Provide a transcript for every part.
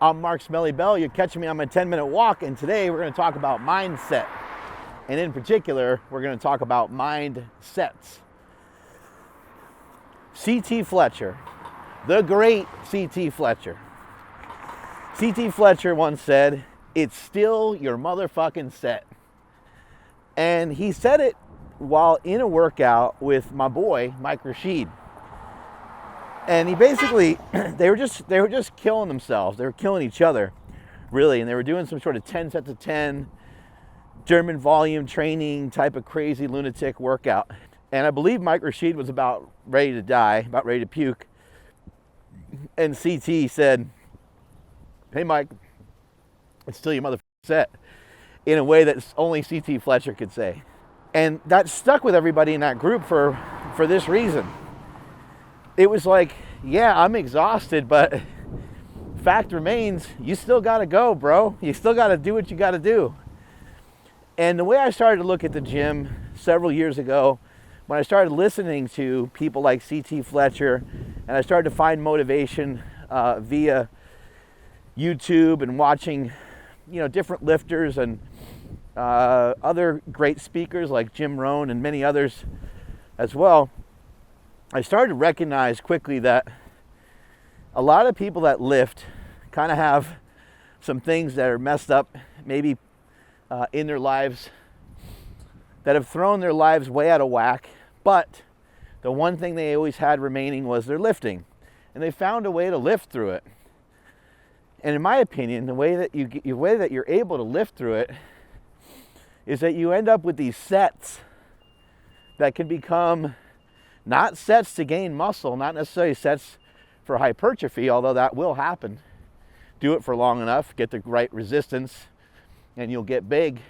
I'm Mark Smelly Bell. You're catching me on my 10-minute walk, and today we're going to talk about mindset. And in particular, we're going to talk about mindsets. C.T. Fletcher, the great C.T. Fletcher. C.T. Fletcher once said, "It's still your motherfucking set." And he said it while in a workout with my boy, Mike Rashid. And he basically, they were just killing themselves. They were killing each other, really. And they were doing some sort of 10 sets of 10 German volume training type of crazy lunatic workout. And I believe Mike Rashid was about ready to die, about ready to puke. And CT said, "Hey, Mike, it's still your motherfucking set," in a way that only CT Fletcher could say. And that stuck with everybody in that group for this reason. It was like, yeah, I'm exhausted, but fact remains, you still got to go, bro. You still got to do what you got to do. And the way I started to look at the gym several years ago, when I started listening to people like C.T. Fletcher, and I started to find motivation via YouTube and watching, different lifters and other great speakers like Jim Rohn and many others as well, I started to recognize quickly that a lot of people that lift kind of have some things that are messed up, maybe in their lives, that have thrown their lives way out of whack. But the one thing they always had remaining was their lifting, and they found a way to lift through it. And in my opinion, the way that you're able to lift through it is that you end up with these sets that can become not sets to gain muscle, not necessarily sets for hypertrophy, although that will happen. Do it for long enough, get the right resistance, and you'll get big.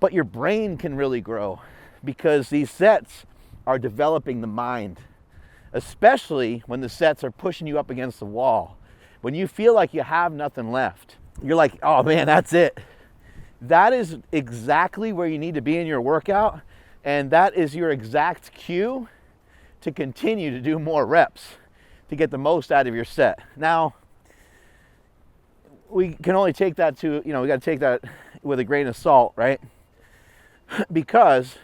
But your brain can really grow because these sets are developing the mind, especially when the sets are pushing you up against the wall. When you feel like you have nothing left, you're like, oh man, that's it. That is exactly where you need to be in your workout, and that is your exact cue to continue to do more reps to get the most out of your set. Now, we can only take that we got to take that with a grain of salt, right? Because,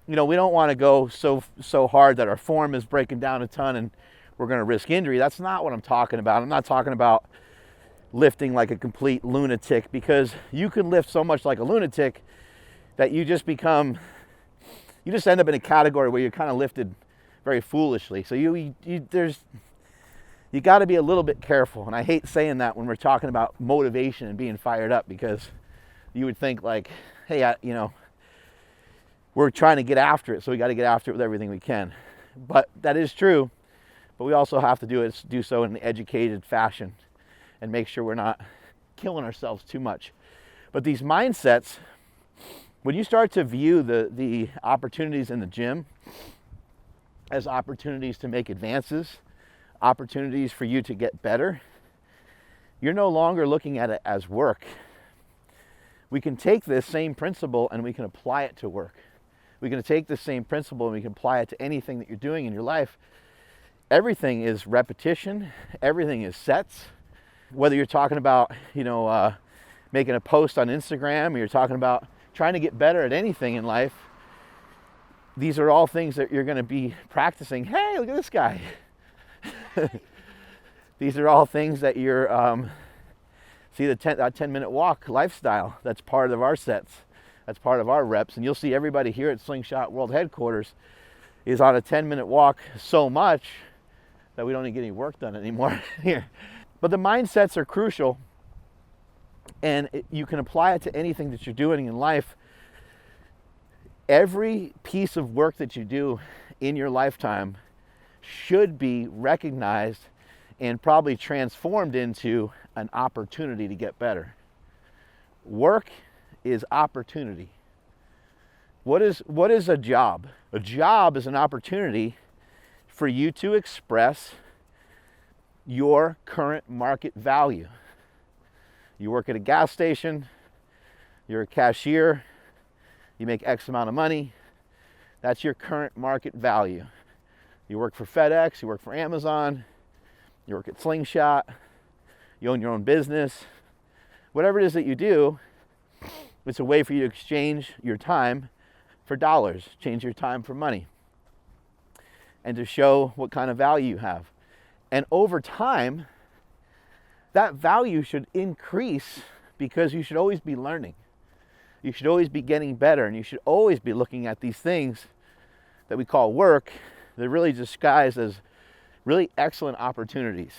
we don't want to go so hard that our form is breaking down a ton and we're going to risk injury. That's not what I'm talking about. I'm not talking about lifting like a complete lunatic, because you can lift so much like a lunatic that you just end up in a category where you're kind of lifted very foolishly. So you got to be a little bit careful. And I hate saying that when we're talking about motivation and being fired up, because you would think like, hey, we're trying to get after it, so we got to get after it with everything we can. But that is true. But we also have to do so in an educated fashion and make sure we're not killing ourselves too much. But these mindsets, when you start to view the opportunities in the gym as opportunities to make advances, opportunities for you to get better, you're no longer looking at it as work. We can take this same principle and we can apply it to work. We can take this same principle and we can apply it to anything that you're doing in your life. Everything is repetition. Everything is sets. Whether you're talking about, making a post on Instagram, or you're talking about trying to get better at anything in life, these are all things that you're going to be practicing. Hey, look at this guy. These are all things that you're, see that 10-minute walk lifestyle, that's part of our sets. That's part of our reps. And you'll see everybody here at Slingshot World Headquarters is on a 10-minute walk so much that we don't even get any work done anymore here. But the mindsets are crucial, and you can apply it to anything that you're doing in life. Every piece of work that you do in your lifetime should be recognized and probably transformed into an opportunity to get better. Work is opportunity. What is a job? A job is an opportunity for you to express your current market value. You work at a gas station, you're a cashier, you make X amount of money, that's your current market value. You work for FedEx, you work for Amazon, you work at Slingshot, you own your own business, whatever it is that you do, it's a way for you to exchange your time for dollars, change your time for money, and to show what kind of value you have. And over time, that value should increase because you should always be learning. You should always be getting better, and you should always be looking at these things that we call work. They're really disguised as really excellent opportunities.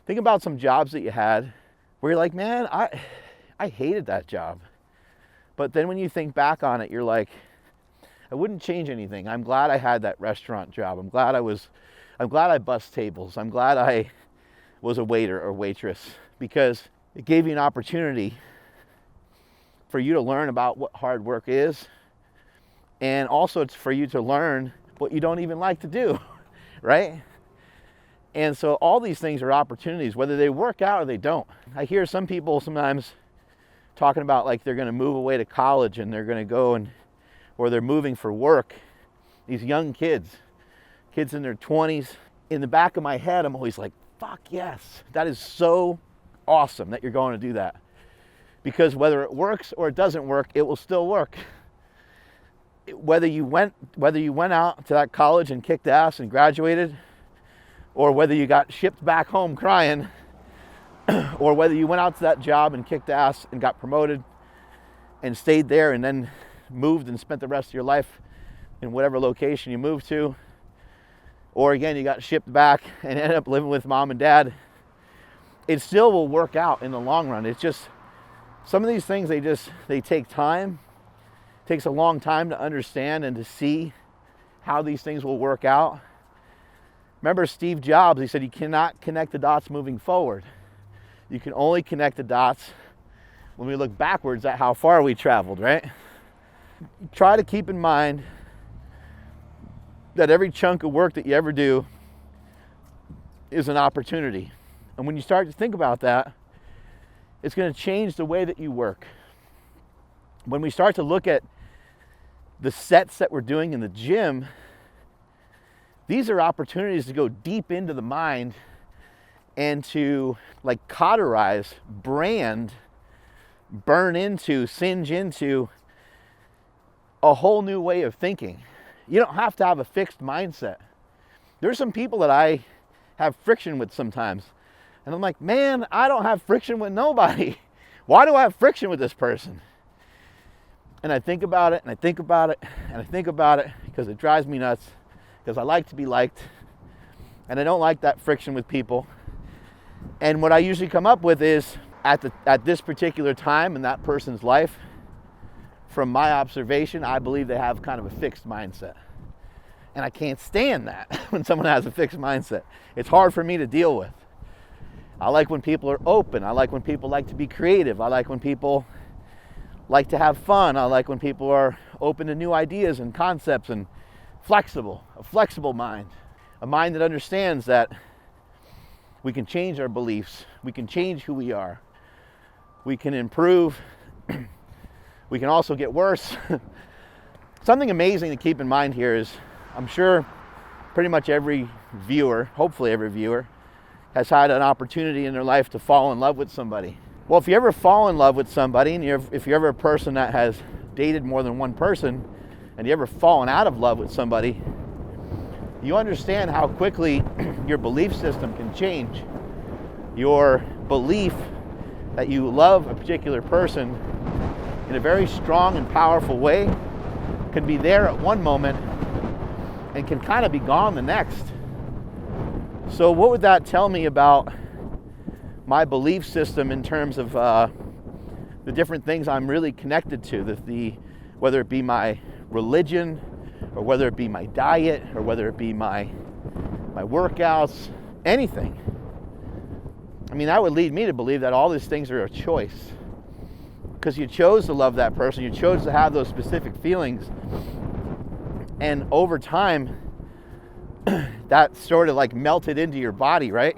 Think about some jobs that you had where you're like, man, I hated that job. But then when you think back on it, you're like, I wouldn't change anything. I'm glad I had that restaurant job. I'm glad I bussed tables. I'm glad I was a waiter or waitress, because it gave you an opportunity for you to learn about what hard work is, and also it's for you to learn what you don't even like to do, right? And so all these things are opportunities, whether they work out or they don't. I hear some people sometimes talking about like they're going to move away to college and they're going to go or they're moving for work. These young kids in their 20s. In the back of my head, I'm always like, fuck yes, that is so awesome that you're going to do that. Because whether it works or it doesn't work, it will still work. Whether you went out to that college and kicked ass and graduated, or whether you got shipped back home crying, or whether you went out to that job and kicked ass and got promoted and stayed there and then moved and spent the rest of your life in whatever location you moved to, or again, you got shipped back and ended up living with mom and dad, it still will work out in the long run. It's just, some of these things, they take time. It takes a long time to understand and to see how these things will work out. Remember Steve Jobs, he said you cannot connect the dots moving forward. You can only connect the dots when we look backwards at how far we traveled, right? Try to keep in mind that every chunk of work that you ever do is an opportunity. And when you start to think about that, it's going to change the way that you work. When we start to look at the sets that we're doing in the gym, these are opportunities to go deep into the mind and to like cauterize, brand, burn into, singe into a whole new way of thinking. You don't have to have a fixed mindset. There's some people that I have friction with sometimes. And I'm like, man, I don't have friction with nobody. Why do I have friction with this person? And I think about it, and I think about it, and I think about it, because it drives me nuts, because I like to be liked, and I don't like that friction with people. And what I usually come up with is, at this particular time in that person's life, from my observation, I believe they have kind of a fixed mindset. And I can't stand that when someone has a fixed mindset. It's hard for me to deal with. I like when people are open. I like when people like to be creative. I like when people like to have fun. I like when people are open to new ideas and concepts and flexible, a flexible mind. A mind that understands that we can change our beliefs. We can change who we are. We can improve. We can also get worse. Something amazing to keep in mind here is, I'm sure pretty much every viewer, hopefully every viewer, has had an opportunity in their life to fall in love with somebody. Well, if you ever fall in love with somebody, and if you're ever a person that has dated more than one person, and you ever fallen out of love with somebody, you understand how quickly your belief system can change. Your belief that you love a particular person in a very strong and powerful way can be there at one moment and can kind of be gone the next. So what would that tell me about my belief system in terms of the different things I'm really connected to, whether it be my religion, or whether it be my diet, or whether it be my workouts, anything? I mean, that would lead me to believe that all these things are a choice. Because you chose to love that person, you chose to have those specific feelings, and over time, that sort of like melted into your body, right?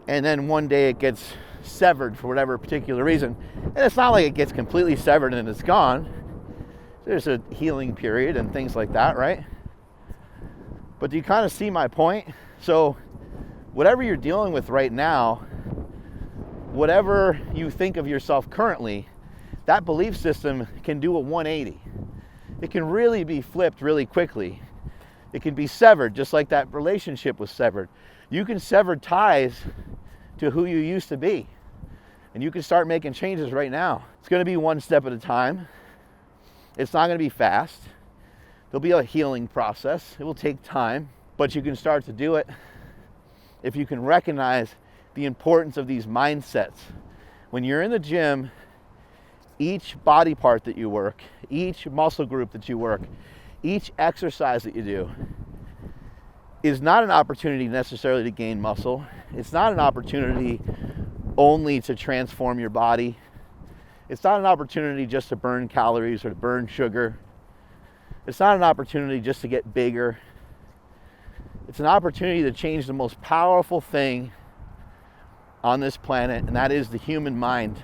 And then one day it gets severed for whatever particular reason. And it's not like it gets completely severed and it's gone. There's a healing period and things like that, right? But do you kind of see my point? So whatever you're dealing with right now, whatever you think of yourself currently, that belief system can do a 180. It can really be flipped really quickly. It can be severed, just like that relationship was severed. You can sever ties to who you used to be. And you can start making changes right now. It's going to be one step at a time. It's not going to be fast. There'll be a healing process. It will take time, but you can start to do it if you can recognize the importance of these mindsets. When you're in the gym, each body part that you work, each muscle group that you work, each exercise that you do is not an opportunity necessarily to gain muscle. It's not an opportunity only to transform your body. It's not an opportunity just to burn calories or to burn sugar. It's not an opportunity just to get bigger. It's an opportunity to change the most powerful thing on this planet, and that is the human mind.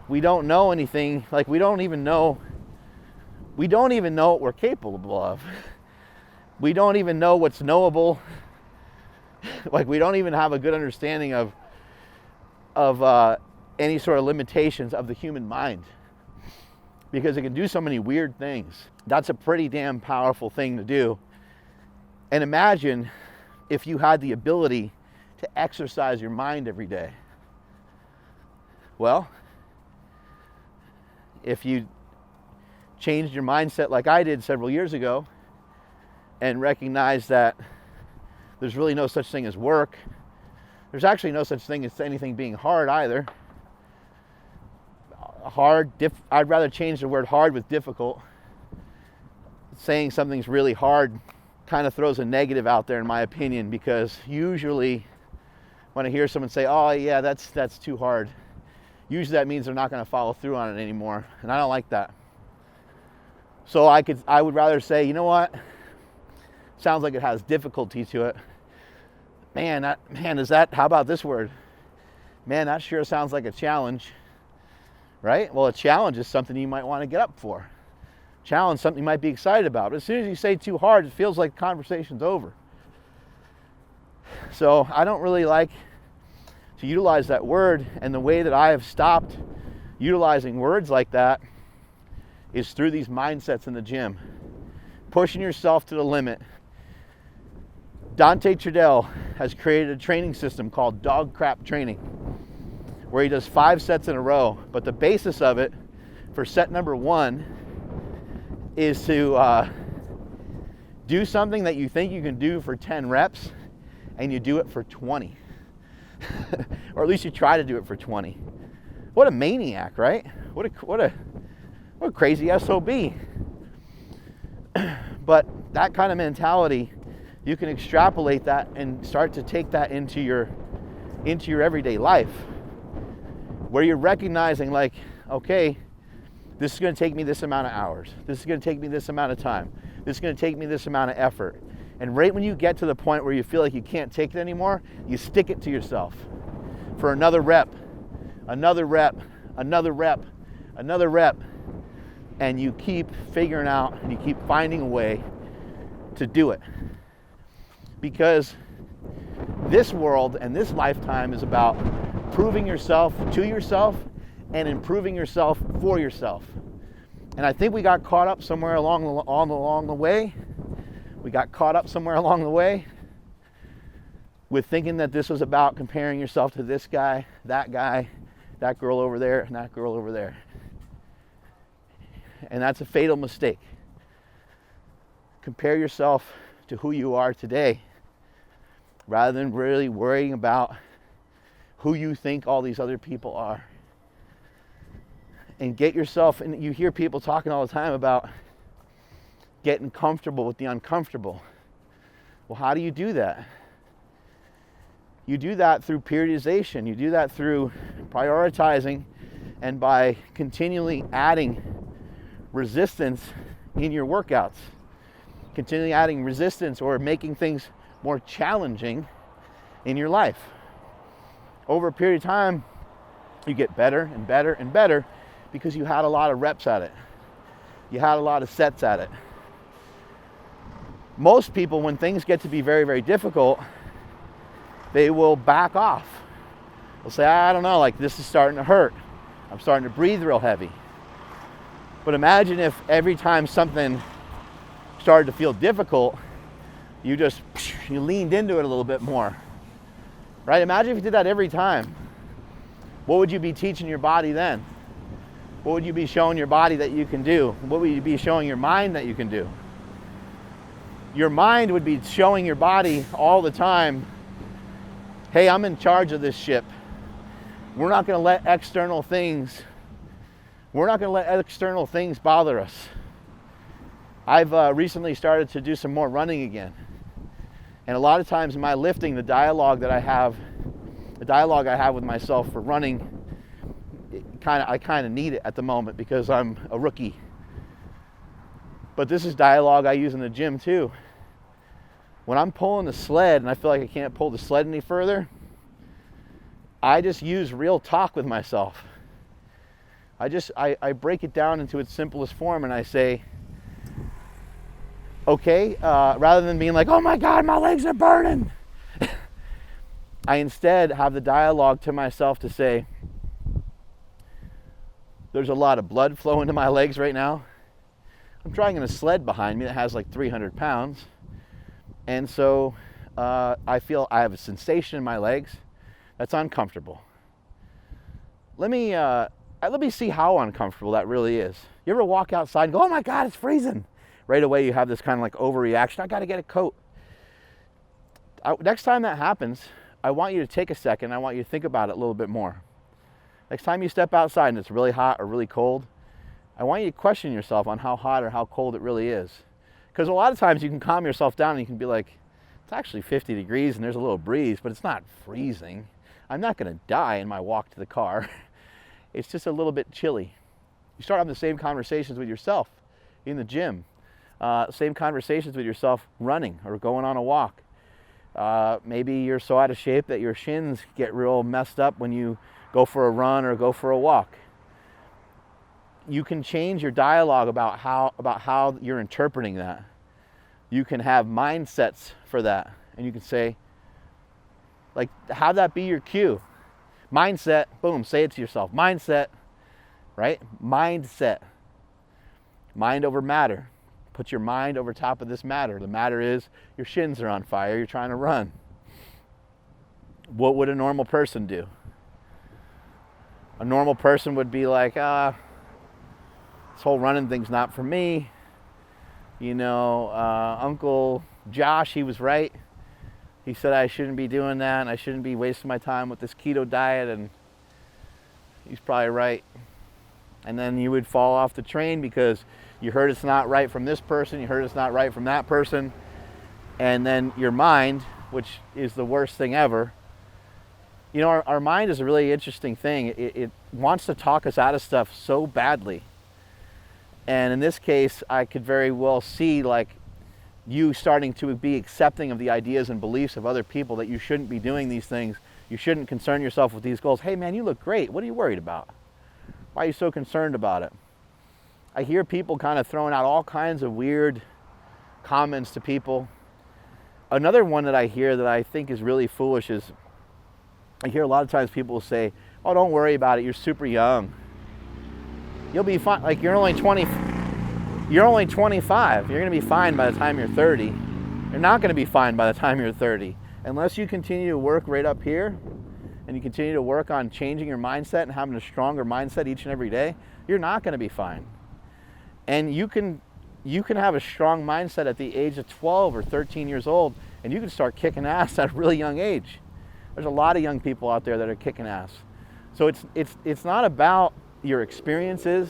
We don't know anything, like we don't even know what we're capable of. We don't even know what's knowable. Like we don't even have a good understanding of any sort of limitations of the human mind, because it can do so many weird things. That's a pretty damn powerful thing to do. And imagine if you had the ability to exercise your mind every day. Well, if you changed your mindset like I did several years ago and recognized that there's really no such thing as work, there's actually no such thing as anything being hard either. I'd rather change the word hard with difficult. Saying something's really hard kind of throws a negative out there in my opinion, because usually when I hear someone say, oh yeah, that's too hard, usually that means they're not going to follow through on it anymore, and I don't like that. So I would rather say, you know what, sounds like it has difficulty to it. How about this word? Man, that sure sounds like a challenge, right? Well, a challenge is something you might want to get up for. Challenge, something you might be excited about. But as soon as you say too hard, it feels like the conversation's over. So I don't really like to utilize that word, and the way that I have stopped utilizing words like that is through these mindsets in the gym. Pushing yourself to the limit. Dante Trudell has created a training system called dog crap training, where he does 5 sets in a row. But the basis of it for set number 1 is to do something that you think you can do for 10 reps, and you do it for 20. Or at least you try to do it for 20. What a maniac, right? What a crazy SOB. But that kind of mentality, you can extrapolate that and start to take that into your everyday life, where you're recognizing, like, okay, this is going to take me this amount of hours. This is going to take me this amount of time. This is going to take me this amount of effort. And right when you get to the point where you feel like you can't take it anymore, you stick it to yourself for another rep, another rep, another rep, another rep. And you keep figuring out and you keep finding a way to do it. Because this world and this lifetime is about proving yourself to yourself and improving yourself for yourself. And I think we got caught up somewhere along the way. We got caught up somewhere along the way with thinking that this was about comparing yourself to this guy, that girl over there, and that girl over there. And that's a fatal mistake. Compare yourself to who you are today, rather than really worrying about who you think all these other people are. And get yourself, and you hear people talking all the time about getting comfortable with the uncomfortable. Well, how do you do that? You do that through periodization. You do that through prioritizing, and by continually adding resistance in your workouts. Continually adding resistance or making things more challenging in your life. Over a period of time, you get better and better and better because you had a lot of reps at it. You had a lot of sets at it. Most people, when things get to be very, very difficult, they will back off. They'll say, I don't know, like this is starting to hurt. I'm starting to breathe real heavy. But imagine if every time something started to feel difficult, you leaned into it a little bit more, right? Imagine if you did that every time. What would you be teaching your body then? What would you be showing your body that you can do? What would you be showing your mind that you can do? Your mind would be showing your body all the time, hey, I'm in charge of this ship. We're not going to let external things bother us. I've recently started to do some more running again. And a lot of times in my lifting, the dialogue I have with myself for running, I kind of need it at the moment because I'm a rookie. But this is dialogue I use in the gym too. When I'm pulling the sled and I feel like I can't pull the sled any further, I just use real talk with myself. I break it down into its simplest form and I say, okay, rather than being like, oh my God, my legs are burning. I instead have the dialogue to myself to say, there's a lot of blood flowing to my legs right now. I'm dragging a sled behind me that has like 300 pounds. And so I feel I have a sensation in my legs that's uncomfortable. Let me see how uncomfortable that really is. You ever walk outside and go, oh my God, it's freezing. Right away you have this kind of like overreaction. I got to get a coat. Next time that happens, I want you to take a second. I want you to think about it a little bit more. Next time you step outside and it's really hot or really cold, I want you to question yourself on how hot or how cold it really is. Because a lot of times you can calm yourself down and you can be like, it's actually 50 degrees and there's a little breeze, but it's not freezing. I'm not going to die in my walk to the car. It's just a little bit chilly. You start having the same conversations with yourself in the gym. Same conversations with yourself running or going on a walk. Maybe you're so out of shape that your shins get real messed up when you go for a run or go for a walk. You can change your dialogue about how you're interpreting that. You can have mindsets for that. And you can say, like, have that be your cue. Mindset, boom, say it to yourself. Mindset, right? Mindset. Mind over matter. Put your mind over top of this matter. The matter is your shins are on fire. You're trying to run. What would a normal person do? A normal person would be like, this whole running thing's not for me. You know, Uncle Josh, he was right. He said I shouldn't be doing that and I shouldn't be wasting my time with this keto diet, and he's probably right. And then you would fall off the train because you heard it's not right from this person, you heard it's not right from that person, and then your mind, which is the worst thing ever. You know, our mind is a really interesting thing. It wants to talk us out of stuff so badly. And in this case, I could very well see like you starting to be accepting of the ideas and beliefs of other people that you shouldn't be doing these things. You shouldn't concern yourself with these goals. Hey man, you look great. What are you worried about? Why are you so concerned about it? I hear people kind of throwing out all kinds of weird comments to people. Another one that I hear that I think is really foolish is, I hear a lot of times people will say, oh, don't worry about it. You're super young. You'll be fine. Like you're only 25. You're going to be fine by the time you're 30. You're not going to be fine by the time you're 30. Unless you continue to work right up here and you continue to work on changing your mindset and having a stronger mindset each and every day, you're not going to be fine. And you can have a strong mindset at the age of 12 or 13 years old, and you can start kicking ass at a really young age. There's a lot of young people out there that are kicking ass. So it's not about your experiences.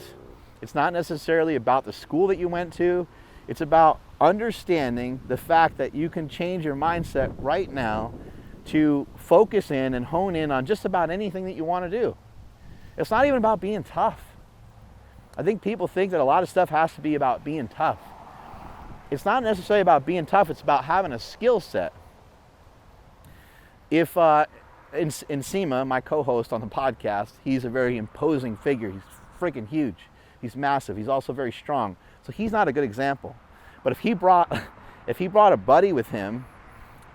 It's not necessarily about the school that you went to. It's about understanding the fact that you can change your mindset right now to focus in and hone in on just about anything that you want to do. It's not even about being tough. I think people think that a lot of stuff has to be about being tough. It's not necessarily about being tough. It's about having a skill set. If Nsima, my co-host on the podcast, he's a very imposing figure. He's freaking huge. He's massive. He's also very strong. So he's not a good example. But if he brought a buddy with him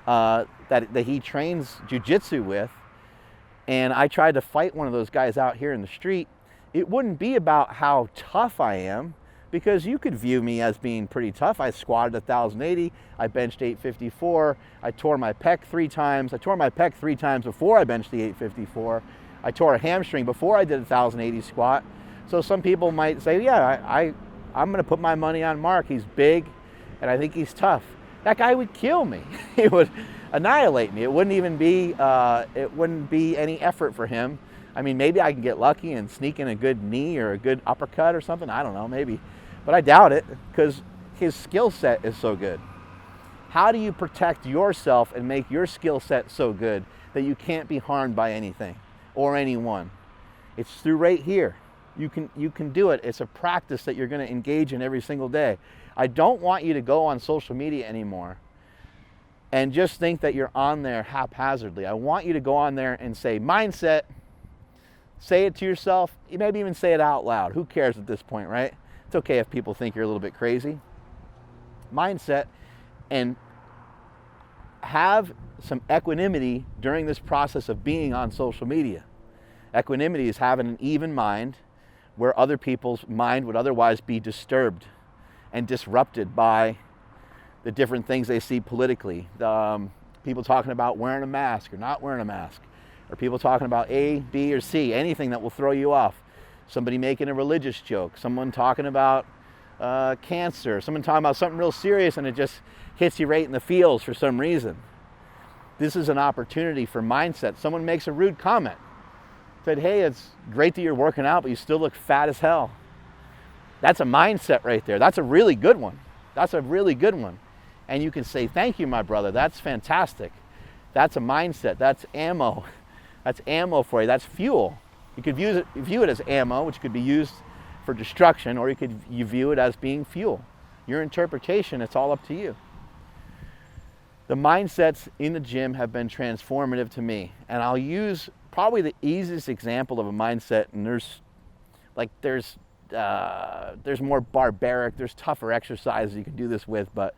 that he trains jiu-jitsu with, and I tried to fight one of those guys out here in the street, it wouldn't be about how tough I am, because you could view me as being pretty tough. I squatted 1,080, I benched 854, I tore my pec 3 times. I tore my pec 3 times before I benched the 854. I tore a hamstring before I did a 1,080 squat. So some people might say, yeah, I'm gonna put my money on Mark. He's big, and I think he's tough. That guy would kill me. He would annihilate me. It wouldn't even be, any effort for him. I mean, maybe I can get lucky and sneak in a good knee or a good uppercut or something. I don't know, maybe. But I doubt it, because his skill set is so good. How do you protect yourself and make your skill set so good that you can't be harmed by anything or anyone? It's through right here. You can do it. It's a practice that you're going to engage in every single day. I don't want you to go on social media anymore and just think that you're on there haphazardly. I want you to go on there and say, mindset. Say it to yourself. You maybe even say it out loud. Who cares at this point, right? It's okay if people think you're a little bit crazy. Mindset, and have some equanimity during this process of being on social media. Equanimity is having an even mind where other people's mind would otherwise be disturbed and disrupted by the different things they see politically. People talking about wearing a mask or not wearing a mask, or people talking about A, B, or C, anything that will throw you off. Somebody making a religious joke, someone talking about cancer, someone talking about something real serious, and it just hits you right in the feels for some reason. This is an opportunity for mindset. Someone makes a rude comment. Said, hey, it's great that you're working out, but you still look fat as hell. That's a mindset right there. That's a really good one. That's a really good one. And you can say, thank you, my brother. That's fantastic. That's a mindset. That's ammo. That's ammo for you. That's fuel. You could view it as ammo, which could be used for destruction, or you view it as being fuel. Your interpretation, it's all up to you. The mindsets in the gym have been transformative to me, and I'll use probably the easiest example of a mindset, and there's more barbaric, there's tougher exercises you can do this with, but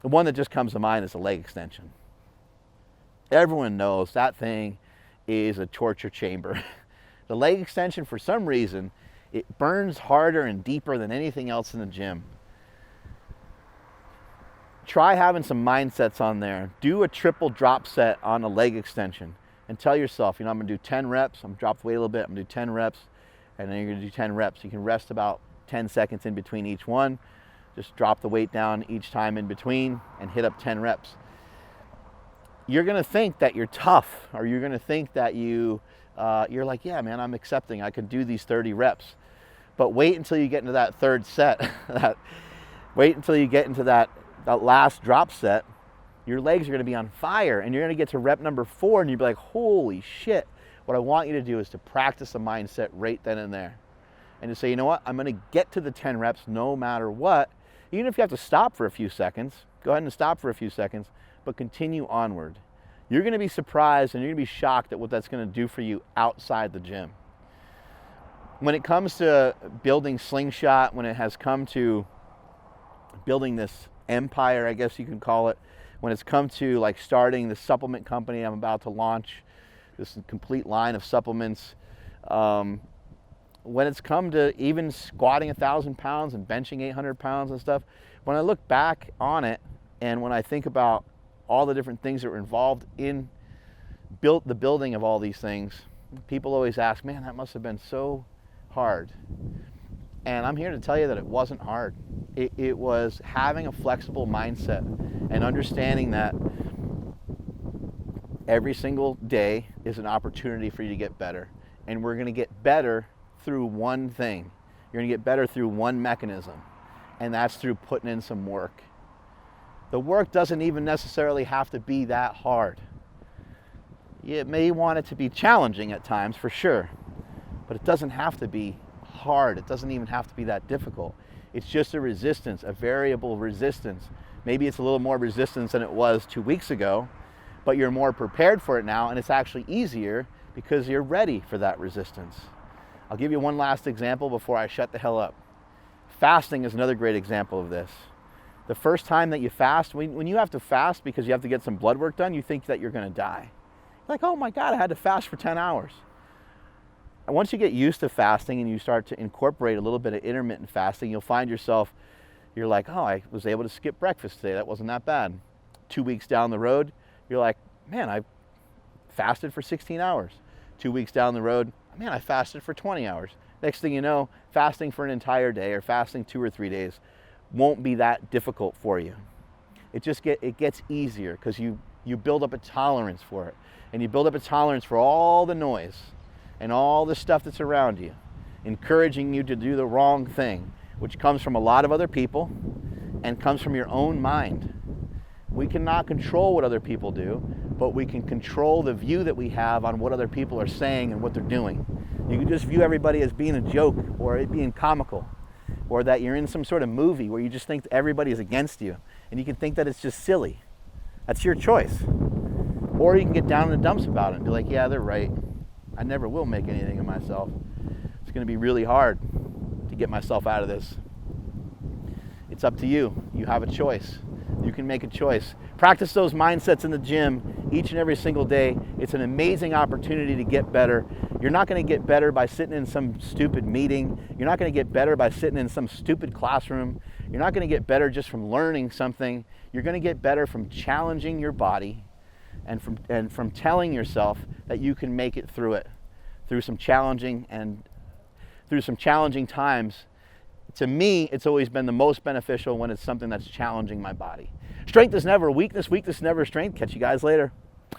the one that just comes to mind is a leg extension. Everyone knows that thing is a torture chamber. The leg extension, for some reason, it burns harder and deeper than anything else in the gym. Try having some mindsets on there. Do a triple drop set on a leg extension and tell yourself, I'm going to do 10 reps. I'm going to drop the weight a little bit. I'm going to do 10 reps, and then you're going to do 10 reps. You can rest about 10 seconds in between each one. Just drop the weight down each time in between and hit up 10 reps. You're going to think that you're tough, or you're going to think that you're like, yeah, man, I'm accepting. I can do these 30 reps. But wait until you get into that third set. Wait until you get into that last drop set. Your legs are going to be on fire, and you're going to get to rep number 4, and you'll be like, holy shit. What I want you to do is to practice a mindset right then and there. And to say, you know what? I'm going to get to the 10 reps no matter what. Even if you have to stop for a few seconds, go ahead and stop for a few seconds, but continue onward. You're going to be surprised and you're going to be shocked at what that's going to do for you outside the gym. When it comes to building Slingshot, when it has come to building this empire, I guess you could call it, when it's come to like starting the supplement company I'm about to launch, this complete line of supplements, when it's come to even squatting 1,000 pounds and benching 800 pounds and stuff, when I look back on it and when I think about all the different things that were involved in the building of all these things, people always ask, man, that must have been so hard. And I'm here to tell you that it wasn't hard. It was having a flexible mindset and understanding that every single day is an opportunity for you to get better. And we're going to get better through one thing. You're going to get better through one mechanism, and that's through putting in some work. The work doesn't even necessarily have to be that hard. You may want it to be challenging at times, for sure, but it doesn't have to be hard. It doesn't even have to be that difficult. It's just a resistance, a variable resistance. Maybe it's a little more resistance than it was 2 weeks ago, but you're more prepared for it now, and it's actually easier because you're ready for that resistance. I'll give you one last example before I shut the hell up. Fasting is another great example of this. The first time that you fast, when you have to fast because you have to get some blood work done, you think that you're going to die. You're like, oh my God, I had to fast for 10 hours. And once you get used to fasting and you start to incorporate a little bit of intermittent fasting, you'll find yourself, you're like, oh, I was able to skip breakfast today. That wasn't that bad. 2 weeks down the road, you're like, man, I fasted for 16 hours. 2 weeks down the road, man, I fasted for 20 hours. Next thing you know, fasting for an entire day or fasting 2 or 3 days won't be that difficult for you. It gets easier because you build up a tolerance for it. And you build up a tolerance for all the noise and all the stuff that's around you, encouraging you to do the wrong thing, which comes from a lot of other people and comes from your own mind. We cannot control what other people do, but we can control the view that we have on what other people are saying and what they're doing. You can just view everybody as being a joke or it being comical, or that you're in some sort of movie where you just think that everybody is against you and you can think that it's just silly. That's your choice. Or you can get down in the dumps about it and be like, yeah, they're right. I never will make anything of myself. It's going to be really hard to get myself out of this. It's up to you. You have a choice. You can make a choice. Practice those mindsets in the gym each and every single day. It's an amazing opportunity to get better. You're not going to get better by sitting in some stupid meeting. You're not going to get better by sitting in some stupid classroom. You're not going to get better just from learning something. You're going to get better from challenging your body and from telling yourself that you can make it through it, through some challenging times. To me, it's always been the most beneficial when it's something that's challenging my body. Strength is never weakness, weakness is never strength. Catch you guys later.